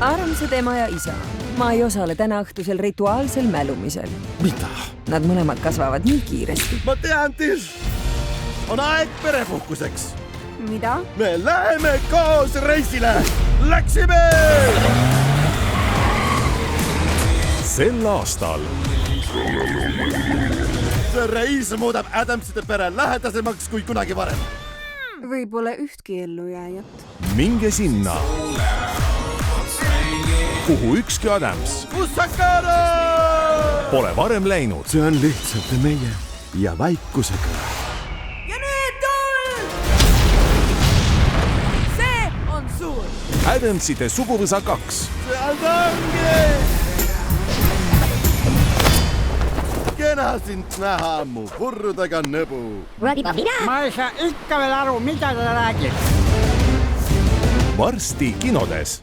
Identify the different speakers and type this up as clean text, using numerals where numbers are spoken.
Speaker 1: armsad ema ja isa, ma ei osale täna õhtusel rituaalsel mälumisel.
Speaker 2: Mida?
Speaker 1: Nad mõlemad kasvavad nii kiiresti.
Speaker 2: Ma tean, Tiš! On aeg perepuhkuseks.
Speaker 1: Mida?
Speaker 2: Me läheme koos reisile! Läksime!
Speaker 3: Sel aastal
Speaker 2: See reis muudab Adamside pere lähedasemaks kui kunagi varem.
Speaker 1: Või pole ühtki ellujääjat.
Speaker 3: minge sinna, kuhu ükski Adams
Speaker 2: Ussakara!
Speaker 3: pole varem läinud.
Speaker 2: See on lihtsalt meie ja vaikusega.
Speaker 1: Ja nüüd see on suur.
Speaker 3: Adamside suguvõsa 2.
Speaker 2: Seal ta ongi! Kena sind näha mu purrudega nõbu.
Speaker 4: Ma ei saa ikka veel aru, mida ta räägib.
Speaker 3: Varsti kinodes.